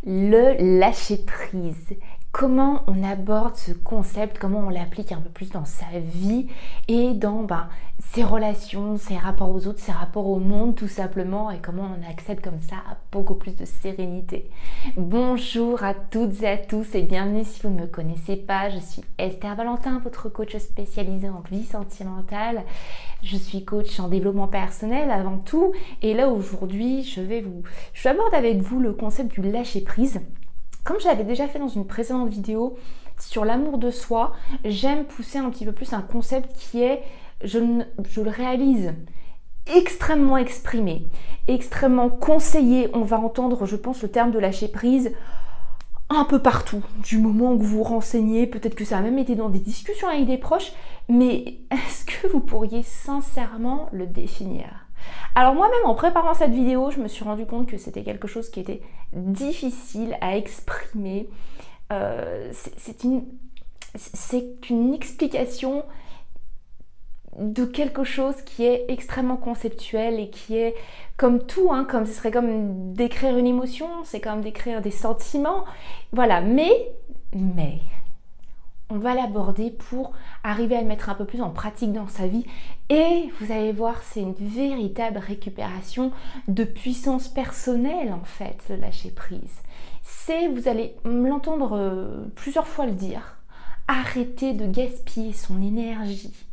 le lâcher prise. Comment on aborde ce concept, comment on l'applique un peu plus dans sa vie et dans ses relations, ses rapports aux autres, ses rapports au monde tout simplement, et comment on accède comme ça à beaucoup plus de sérénité. Bonjour à toutes et à tous et bienvenue si vous ne me connaissez pas, je suis Esther Valentin, votre coach spécialisée en vie sentimentale. Je suis coach en développement personnel avant tout, et là aujourd'hui je aborde avec vous le concept du lâcher prise. Comme je l'avais déjà fait dans une précédente vidéo sur l'amour de soi, j'aime pousser un petit peu plus un concept qui est, je le réalise, extrêmement exprimé, extrêmement conseillé. On va entendre, je pense, le terme de lâcher prise un peu partout, du moment où vous vous renseignez, peut-être que ça a même été dans des discussions avec des proches, mais est-ce que vous pourriez sincèrement le définir ? Alors moi-même, en préparant cette vidéo, je me suis rendu compte que c'était quelque chose qui était difficile à exprimer. C'est une explication de quelque chose qui est extrêmement conceptuel et qui est comme tout, comme ce serait comme décrire une émotion, c'est comme décrire des sentiments. Voilà, mais on va l'aborder pour arriver à le mettre un peu plus en pratique dans sa vie. Et vous allez voir, c'est une véritable récupération de puissance personnelle en fait, le lâcher prise. Vous allez l'entendre plusieurs fois le dire, arrêter de gaspiller son énergie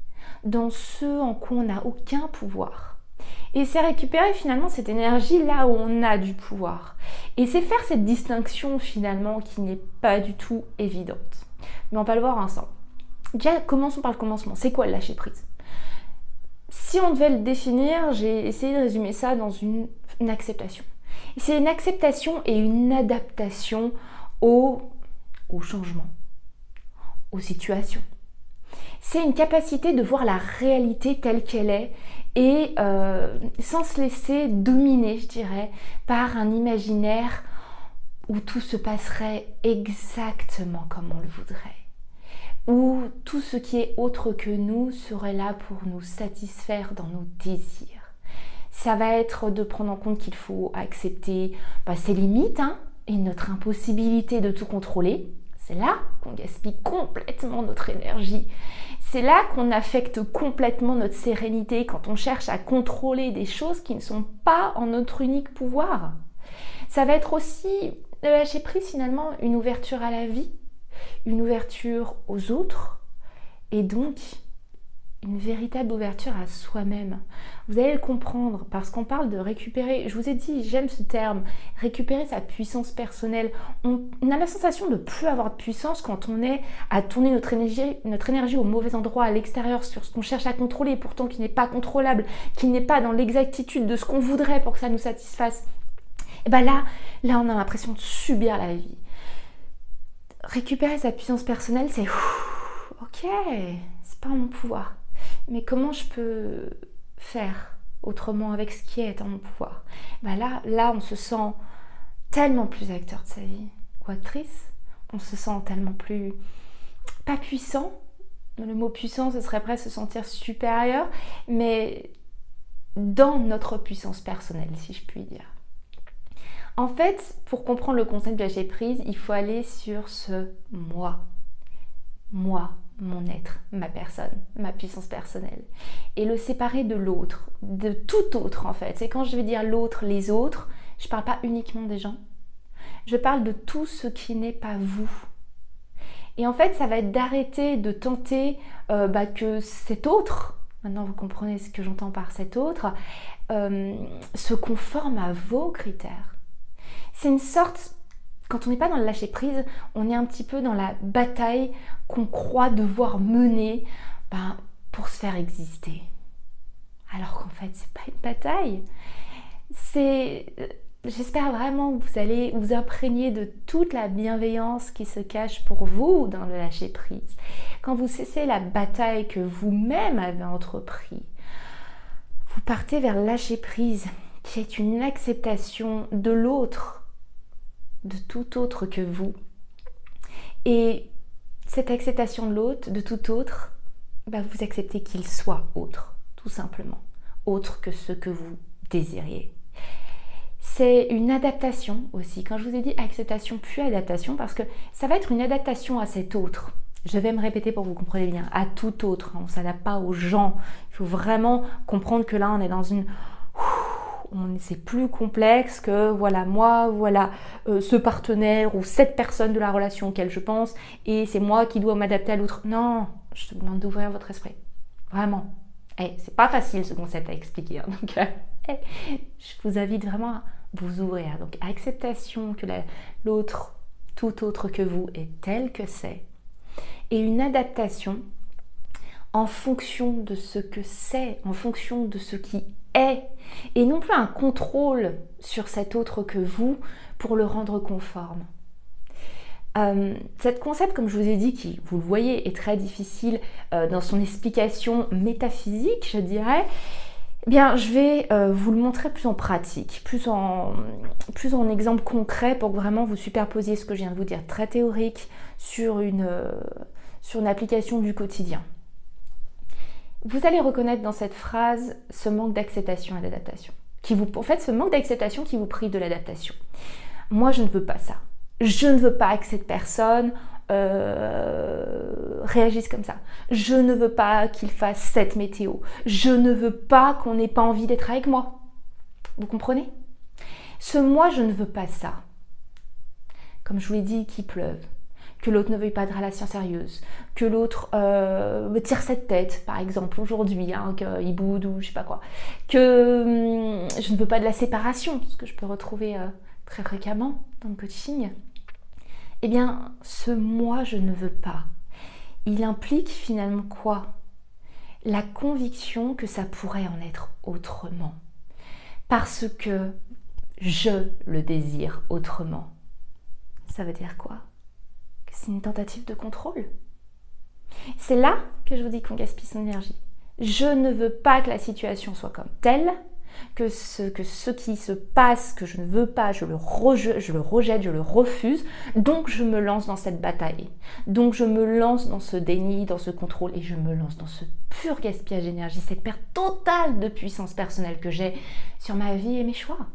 dans ce en quoi on n'a aucun pouvoir. Et c'est récupérer finalement cette énergie là où on a du pouvoir. Et c'est faire cette distinction finalement qui n'est pas du tout évidente. Mais on va le voir ensemble. Déjà, commençons par le commencement. C'est quoi le lâcher prise ? Si on devait le définir, j'ai essayé de résumer ça dans une acceptation. C'est une acceptation et une adaptation au changement, aux situations. C'est une capacité de voir la réalité telle qu'elle est et sans se laisser dominer, je dirais, par un imaginaire où tout se passerait exactement comme on le voudrait, où tout ce qui est autre que nous serait là pour nous satisfaire dans nos désirs. Ça va être de prendre en compte qu'il faut accepter ses limites et notre impossibilité de tout contrôler. C'est là qu'on gaspille complètement notre énergie. C'est là qu'on affecte complètement notre sérénité quand on cherche à contrôler des choses qui ne sont pas en notre unique pouvoir. Ça va être aussi le lâcher prise finalement, une ouverture à la vie, une ouverture aux autres et donc une véritable ouverture à soi-même. Vous allez le comprendre parce qu'on parle de récupérer, je vous ai dit, j'aime ce terme, récupérer sa puissance personnelle. On a la sensation de ne plus avoir de puissance quand on est à tourner notre énergie au mauvais endroit, à l'extérieur, sur ce qu'on cherche à contrôler, pourtant qui n'est pas contrôlable, qui n'est pas dans l'exactitude de ce qu'on voudrait pour que ça nous satisfasse. Et là, on a l'impression de subir la vie. Récupérer sa puissance personnelle, c'est ok, c'est pas mon pouvoir. Mais comment je peux faire autrement avec ce qui est en mon pouvoir ? Là, on se sent tellement plus acteur de sa vie ou actrice. On se sent tellement plus, pas puissant. Le mot puissant, ce serait presque se sentir supérieur, mais dans notre puissance personnelle, si je puis dire. En fait, pour comprendre le concept de lâcher prise, il faut aller sur ce moi. Moi, mon être, ma personne, ma puissance personnelle. Et le séparer de l'autre, de tout autre en fait. C'est quand je vais dire l'autre, les autres, je ne parle pas uniquement des gens. Je parle de tout ce qui n'est pas vous. Et en fait, ça va être d'arrêter de tenter que cet autre, maintenant vous comprenez ce que j'entends par cet autre, se conforme à vos critères. C'est une sorte, quand on n'est pas dans le lâcher prise, on est un petit peu dans la bataille qu'on croit devoir mener pour se faire exister. Alors qu'en fait, c'est pas une bataille. J'espère vraiment que vous allez vous imprégner de toute la bienveillance qui se cache pour vous dans le lâcher prise. Quand vous cessez la bataille que vous-même avez entreprise, vous partez vers le lâcher prise, qui est une acceptation de l'autre, de tout autre que vous. Et cette acceptation de l'autre, de tout autre, vous acceptez qu'il soit autre, tout simplement. Autre que ce que vous désiriez. c'est une adaptation aussi. Quand je vous ai dit acceptation puis adaptation, parce que ça va être une adaptation à cet autre. Je vais me répéter pour que vous compreniez bien, à tout autre. On ne s'adapte pas aux gens. Il faut vraiment comprendre que là, on est dans une... C'est plus complexe que voilà moi, voilà ce partenaire ou cette personne de la relation auquel je pense et c'est moi qui dois m'adapter à l'autre. Non, je te demande d'ouvrir votre esprit. Vraiment. C'est pas facile ce concept à expliquer. Hein, donc, je vous invite vraiment à vous ouvrir. Donc, acceptation que l'autre, tout autre que vous, est tel que c'est. Et une adaptation en fonction de ce que c'est, en fonction de ce qui est, et non plus un contrôle sur cet autre que vous pour le rendre conforme. Cet concept, comme je vous ai dit, qui, vous le voyez, est très difficile dans son explication métaphysique, je dirais, eh bien, je vais vous le montrer plus en pratique, plus en exemple concret pour que vraiment vous superposiez ce que je viens de vous dire, très théorique, sur une application du quotidien. Vous allez reconnaître dans cette phrase ce manque d'acceptation et d'adaptation. En fait, ce manque d'acceptation qui vous prive de l'adaptation. Moi, je ne veux pas ça. Je ne veux pas que cette personne réagisse comme ça. Je ne veux pas qu'il fasse cette météo. Je ne veux pas qu'on n'ait pas envie d'être avec moi. Vous comprenez? Ce moi, je ne veux pas ça. Comme je vous l'ai dit, qu'il pleuve, que l'autre ne veuille pas de relation sérieuse, que l'autre me tire cette tête, par exemple, aujourd'hui, hein, qu'il boude ou je sais pas quoi, que je ne veux pas de la séparation, ce que je peux retrouver très fréquemment dans le coaching. Eh bien, ce moi, je ne veux pas, il implique finalement quoi? La conviction que ça pourrait en être autrement. Parce que je le désire autrement. Ça veut dire quoi? C'est une tentative de contrôle. C'est là que je vous dis qu'on gaspille son énergie. Je ne veux pas que la situation soit comme telle, que ce qui se passe, que je ne veux pas, je le rejette, je le refuse, donc je me lance dans cette bataille. Donc je me lance dans ce déni, dans ce contrôle, et je me lance dans ce pur gaspillage d'énergie, cette perte totale de puissance personnelle que j'ai sur ma vie et mes choix.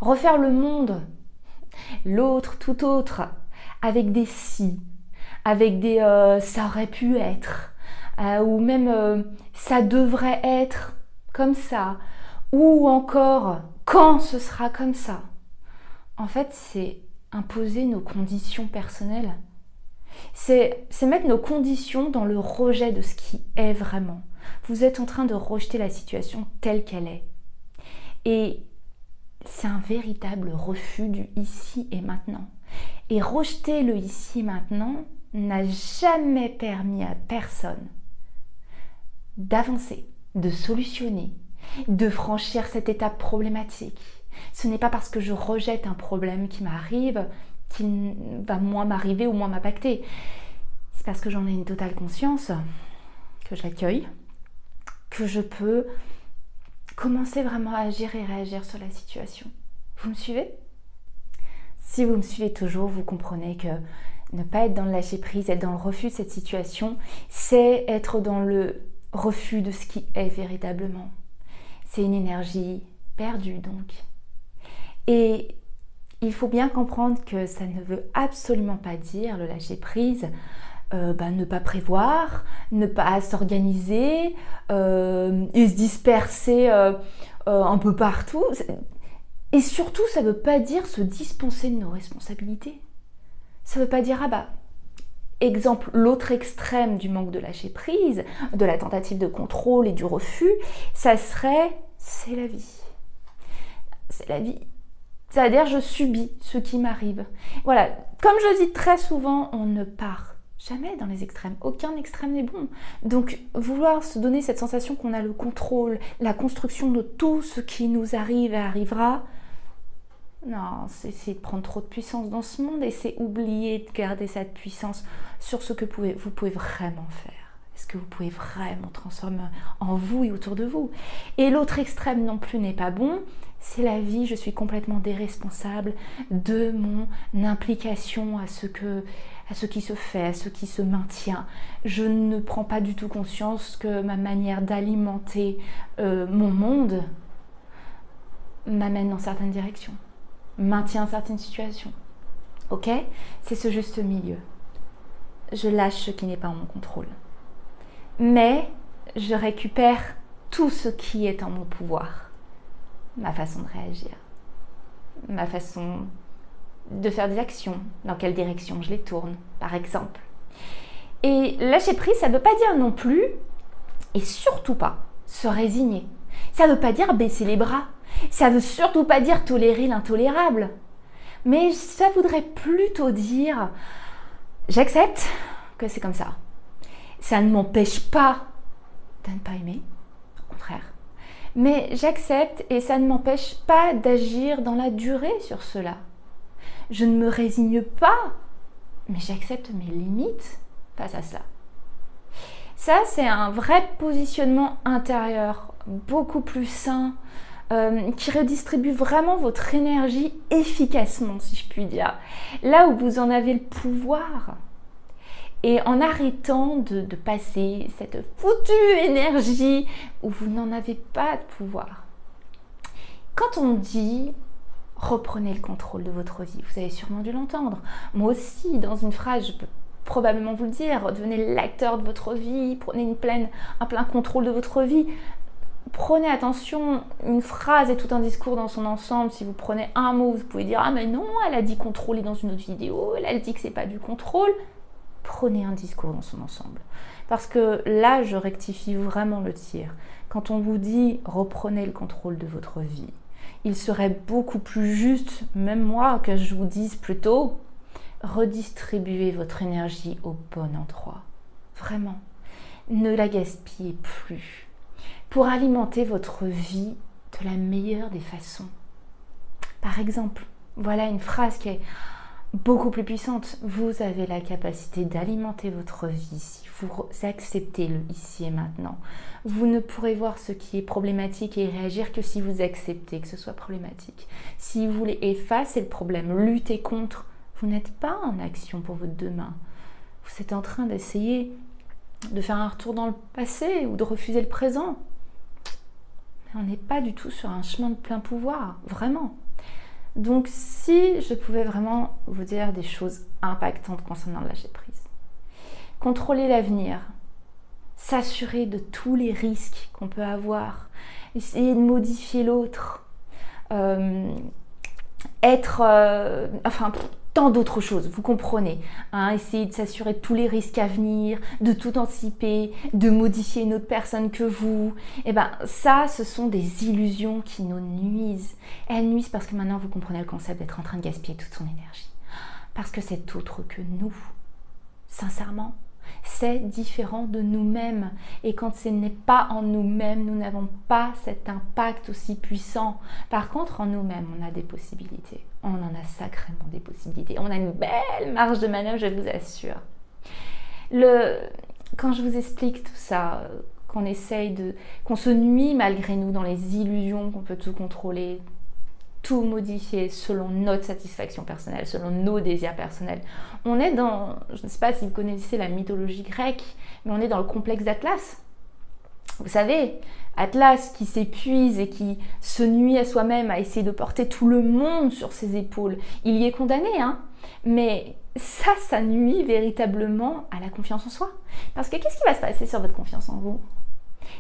Refaire le monde, l'autre, tout autre, avec des si, avec des ça aurait pu être, ou même ça devrait être comme ça, ou encore quand ce sera comme ça. En fait, c'est imposer nos conditions personnelles. C'est mettre nos conditions dans le rejet de ce qui est vraiment. Vous êtes en train de rejeter la situation telle qu'elle est. Et c'est un véritable refus du ici et maintenant. Et rejeter le ici et maintenant n'a jamais permis à personne d'avancer, de solutionner, de franchir cette étape problématique. Ce n'est pas parce que je rejette un problème qui m'arrive qu'il va moins m'arriver ou moins m'impacter. C'est parce que j'en ai une totale conscience, que je l'accueille, que je peux commencer vraiment à agir et réagir sur la situation. Vous me suivez? Si vous me suivez toujours, vous comprenez que ne pas être dans le lâcher-prise, être dans le refus de cette situation, c'est être dans le refus de ce qui est véritablement. C'est une énergie perdue donc. Et il faut bien comprendre que ça ne veut absolument pas dire, le lâcher-prise, ne pas prévoir, ne pas s'organiser et se disperser un peu partout. Et surtout, ça ne veut pas dire se dispenser de nos responsabilités. Ça ne veut pas dire, exemple, l'autre extrême du manque de lâcher prise, de la tentative de contrôle et du refus, ça serait, c'est la vie. C'est la vie. C'est-à-dire, je subis ce qui m'arrive. Voilà, comme je dis très souvent, on ne part jamais dans les extrêmes. Aucun extrême n'est bon. Donc, vouloir se donner cette sensation qu'on a le contrôle, la construction de tout ce qui nous arrive et arrivera, non, c'est de prendre trop de puissance dans ce monde et c'est oublier de garder cette puissance sur ce que vous pouvez vraiment faire. Est-ce que vous pouvez vraiment transformer en vous et autour de vous? Et l'autre extrême non plus n'est pas bon. C'est la vie, je suis complètement déresponsable de mon implication à ce qui se fait, à ce qui se maintient. Je ne prends pas du tout conscience que ma manière d'alimenter mon monde m'amène dans certaines directions, maintient certaines situations. Ok? C'est ce juste milieu. Je lâche ce qui n'est pas en mon contrôle. Mais je récupère tout ce qui est en mon pouvoir. Ma façon de réagir, ma façon de faire des actions, dans quelle direction je les tourne, par exemple. Et lâcher prise, ça ne veut pas dire non plus, et surtout pas, se résigner. Ça ne veut pas dire baisser les bras. Ça ne veut surtout pas dire tolérer l'intolérable. Mais ça voudrait plutôt dire, j'accepte que c'est comme ça. Ça ne m'empêche pas de ne pas aimer, au contraire. Mais j'accepte et ça ne m'empêche pas d'agir dans la durée sur cela. Je ne me résigne pas, mais j'accepte mes limites face à cela. Ça, c'est un vrai positionnement intérieur, beaucoup plus sain, qui redistribue vraiment votre énergie efficacement, si je puis dire. Là où vous en avez le pouvoir. Et en arrêtant de passer cette foutue énergie où vous n'en avez pas de pouvoir. Quand on dit « reprenez le contrôle de votre vie », vous avez sûrement dû l'entendre. Moi aussi, dans une phrase, je peux probablement vous le dire, devenez l'acteur de votre vie, prenez un plein contrôle de votre vie. Prenez attention, une phrase et tout un discours dans son ensemble. Si vous prenez un mot, vous pouvez dire « ah mais non, elle a dit contrôler dans une autre vidéo, elle dit que c'est pas du contrôle ». Prenez un discours dans son ensemble. Parce que là, je rectifie vraiment le tir. Quand on vous dit « reprenez le contrôle de votre vie », il serait beaucoup plus juste, même moi, que je vous dise plutôt « redistribuez votre énergie au bon endroit ». Vraiment. Ne la gaspillez plus. Pour alimenter votre vie de la meilleure des façons. Par exemple, voilà une phrase qui est beaucoup plus puissante. Vous avez la capacité d'alimenter votre vie si vous acceptez le ici et maintenant. Vous ne pourrez voir ce qui est problématique et réagir que si vous acceptez que ce soit problématique. Si vous voulez effacer le problème, lutter contre, vous n'êtes pas en action pour votre demain. Vous êtes en train d'essayer de faire un retour dans le passé ou de refuser le présent. Mais on n'est pas du tout sur un chemin de plein pouvoir, vraiment. Donc, si je pouvais vraiment vous dire des choses impactantes concernant le lâcher prise, contrôler l'avenir, s'assurer de tous les risques qu'on peut avoir, essayer de modifier l'autre, tant d'autres choses, vous comprenez, hein, essayer de s'assurer de tous les risques à venir, de tout anticiper, de modifier une autre personne que vous, et ben ça, ce sont des illusions qui nous nuisent. Elles nuisent parce que maintenant vous comprenez le concept d'être en train de gaspiller toute son énergie. Parce que c'est autre que nous, sincèrement. C'est différent de nous-mêmes. Et quand ce n'est pas en nous-mêmes, nous n'avons pas cet impact aussi puissant. Par contre, en nous-mêmes, on a des possibilités. On en a sacrément des possibilités. On a une belle marge de manœuvre, je vous assure. Quand je vous explique tout ça, qu'on se nuit malgré nous dans les illusions qu'on peut tout contrôler, tout modifier selon notre satisfaction personnelle, selon nos désirs personnels. On est dans, je ne sais pas si vous connaissez la mythologie grecque, mais on est dans le complexe d'Atlas. Vous savez, Atlas qui s'épuise et qui se nuit à soi-même à essayer de porter tout le monde sur ses épaules. Il y est condamné, hein, mais ça nuit véritablement à la confiance en soi. Parce que qu'est-ce qui va se passer sur votre confiance en vous ?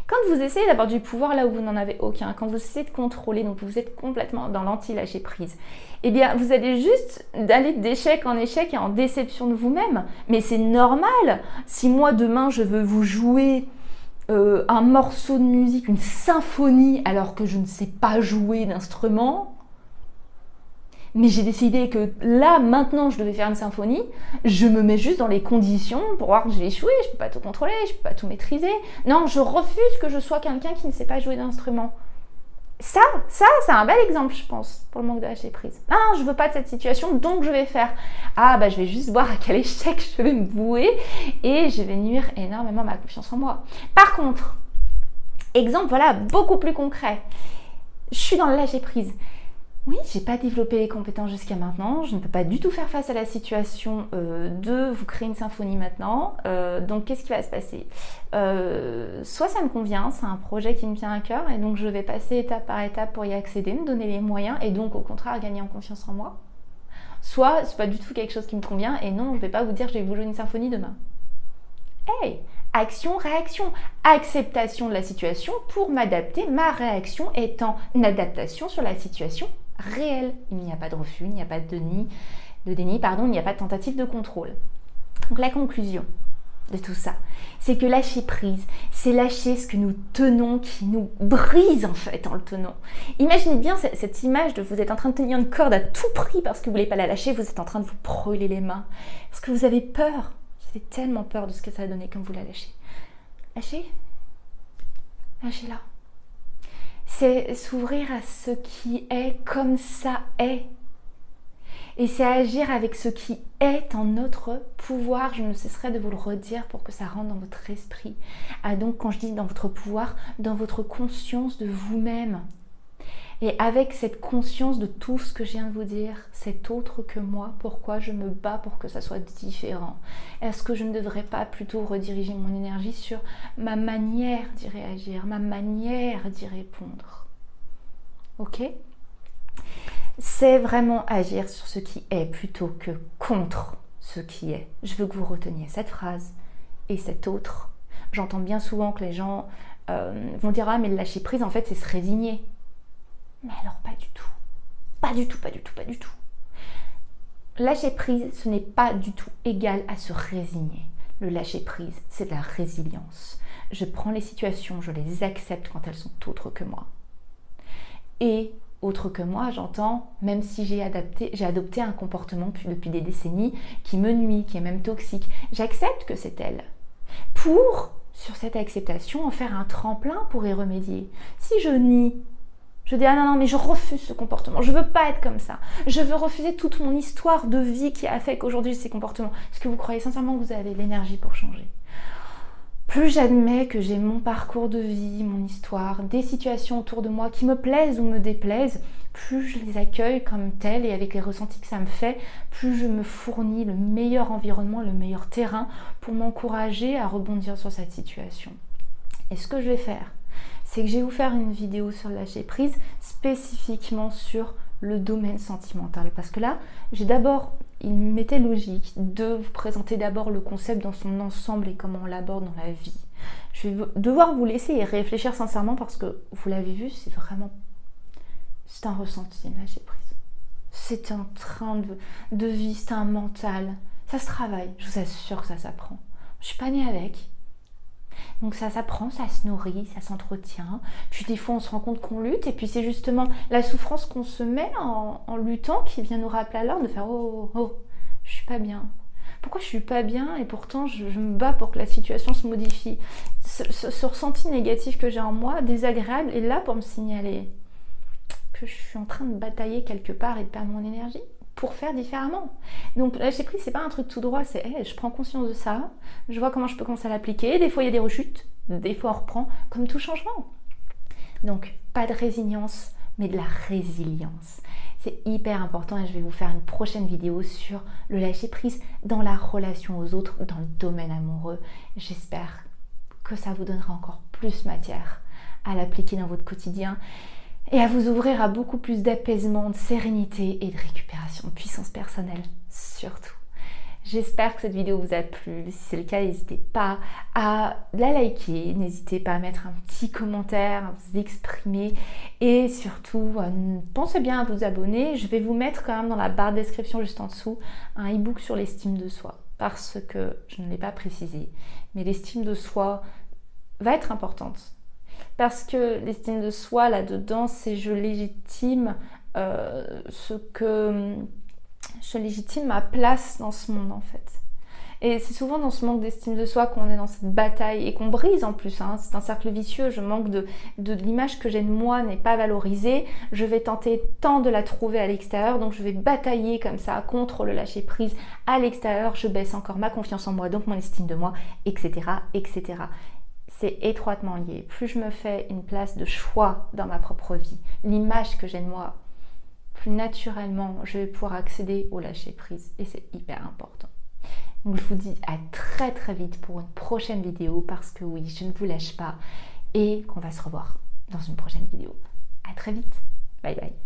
Quand vous essayez d'avoir du pouvoir là où vous n'en avez aucun, quand vous essayez de contrôler, donc vous êtes complètement dans l'anti-lâcher prise, eh bien vous allez juste d'aller d'échec en échec et en déception de vous-même. Mais c'est normal. Si moi demain je veux vous jouer un morceau de musique, une symphonie, alors que je ne sais pas jouer d'instrument, mais j'ai décidé que là, maintenant, je devais faire une symphonie, je me mets juste dans les conditions pour voir que je vais échouer, je ne peux pas tout contrôler, je ne peux pas tout maîtriser. Non, je refuse que je sois quelqu'un qui ne sait pas jouer d'instrument. Ça, c'est un bel exemple, je pense, pour le manque de lâcher prise. Non, je ne veux pas de cette situation, donc je vais faire. Ah, bah je vais juste voir à quel échec je vais me vouer et je vais nuire énormément à ma confiance en moi. Par contre, exemple, voilà, beaucoup plus concret. Je suis dans le lâcher prise. Oui, j'ai pas développé les compétences jusqu'à maintenant, je ne peux pas du tout faire face à la situation de vous créer une symphonie maintenant. Donc qu'est-ce qui va se passer? Soit ça me convient, c'est un projet qui me tient à cœur et donc je vais passer étape par étape pour y accéder, me donner les moyens et donc au contraire gagner en confiance en moi. Soit c'est pas du tout quelque chose qui me convient et non, je vais pas vous dire je vais vous jouer une symphonie demain. Hey, action, réaction, acceptation de la situation pour m'adapter, ma réaction étant une adaptation sur la situation réelle. Il n'y a pas de refus, il n'y a pas de déni, il n'y a pas de tentative de contrôle. Donc la conclusion de tout ça, c'est que lâcher prise, c'est lâcher ce que nous tenons, qui nous brise en fait en le tenant. Imaginez bien cette image de vous êtes en train de tenir une corde à tout prix parce que vous ne voulez pas la lâcher, vous êtes en train de vous brûler les mains, parce que vous avez peur. J'ai tellement peur de ce que ça va donner quand vous la lâchez. Lâchez. Lâchez-la. C'est s'ouvrir à ce qui est comme ça est. Et c'est agir avec ce qui est en notre pouvoir. Je ne cesserai de vous le redire pour que ça rentre dans votre esprit. Ah, donc quand je dis dans votre pouvoir, dans votre conscience de vous-même. Et avec cette conscience de tout ce que je viens de vous dire, c'est autre que moi, pourquoi je me bats pour que ça soit différent? Est-ce que je ne devrais pas plutôt rediriger mon énergie sur ma manière d'y réagir, ma manière d'y répondre? Ok? C'est vraiment agir sur ce qui est plutôt que contre ce qui est. Je veux que vous reteniez cette phrase et cette autre. J'entends bien souvent que les gens vont dire « Ah, mais le lâcher prise, en fait, c'est se résigner. » Mais alors pas du tout. Pas du tout, pas du tout, pas du tout. Lâcher prise, ce n'est pas du tout égal à se résigner. Le lâcher prise, c'est de la résilience. Je prends les situations, je les accepte quand elles sont autres que moi. Et autre que moi, j'entends, même si j'ai adopté un comportement depuis des décennies qui me nuit, qui est même toxique, j'accepte que c'est elle. Pour, sur cette acceptation, en faire un tremplin pour y remédier. Si je nie, je dis, ah non, mais je refuse ce comportement, je veux pas être comme ça. Je veux refuser toute mon histoire de vie qui a fait qu'aujourd'hui j'ai ces comportements. Est-ce que vous croyez sincèrement que vous avez l'énergie pour changer? Plus j'admets que j'ai mon parcours de vie, mon histoire, des situations autour de moi qui me plaisent ou me déplaisent, plus je les accueille comme telles et avec les ressentis que ça me fait, plus je me fournis le meilleur environnement, le meilleur terrain pour m'encourager à rebondir sur cette situation. Et ce que je vais faire, c'est que je vais vous faire une vidéo sur le lâcher prise spécifiquement sur le domaine sentimental. Parce que là, il m'était logique de vous présenter d'abord le concept dans son ensemble et comment on l'aborde dans la vie. Je vais devoir vous laisser y réfléchir sincèrement parce que vous l'avez vu, c'est un ressenti, le lâcher prise. C'est un train de vie, c'est un mental. Ça se travaille, je vous assure que ça s'apprend. Je suis pas née avec. Donc ça s'apprend, ça se nourrit, ça s'entretient. Puis des fois on se rend compte qu'on lutte et puis c'est justement la souffrance qu'on se met en luttant qui vient nous rappeler à l'ordre de faire oh, je suis pas bien. Pourquoi je suis pas bien et pourtant je me bats pour que la situation se modifie. Ce ressenti négatif que j'ai en moi, désagréable, est là pour me signaler que je suis en train de batailler quelque part et de perdre mon énergie pour faire différemment. Donc lâcher prise, c'est pas un truc tout droit, c'est je prends conscience de ça, je vois comment je peux commencer à l'appliquer, des fois il y a des rechutes, des fois on reprend, comme tout changement. Donc pas de résignance, mais de la résilience. C'est hyper important et je vais vous faire une prochaine vidéo sur le lâcher prise dans la relation aux autres, dans le domaine amoureux. J'espère que ça vous donnera encore plus matière à l'appliquer dans votre quotidien et à vous ouvrir à beaucoup plus d'apaisement, de sérénité et de récupération de puissance personnelle, surtout. J'espère que cette vidéo vous a plu. Si c'est le cas, n'hésitez pas à la liker, n'hésitez pas à mettre un petit commentaire, à vous exprimer et surtout, pensez bien à vous abonner. Je vais vous mettre quand même dans la barre de description juste en dessous un e-book sur l'estime de soi parce que je ne l'ai pas précisé, mais l'estime de soi va être importante. Parce que l'estime de soi, là-dedans, c'est je légitime ma place dans ce monde, en fait. Et c'est souvent dans ce manque d'estime de soi qu'on est dans cette bataille et qu'on brise en plus. C'est un cercle vicieux, je manque de l'image que j'ai de moi n'est pas valorisée. Je vais tenter tant de la trouver à l'extérieur, donc je vais batailler comme ça contre le lâcher prise à l'extérieur. Je baisse encore ma confiance en moi, donc mon estime de moi, etc., etc. C'est étroitement lié. Plus je me fais une place de choix dans ma propre vie, l'image que j'ai de moi, plus naturellement je vais pouvoir accéder au lâcher prise et c'est hyper important. Donc je vous dis à très très vite pour une prochaine vidéo parce que oui, je ne vous lâche pas et qu'on va se revoir dans une prochaine vidéo. À très vite. Bye bye.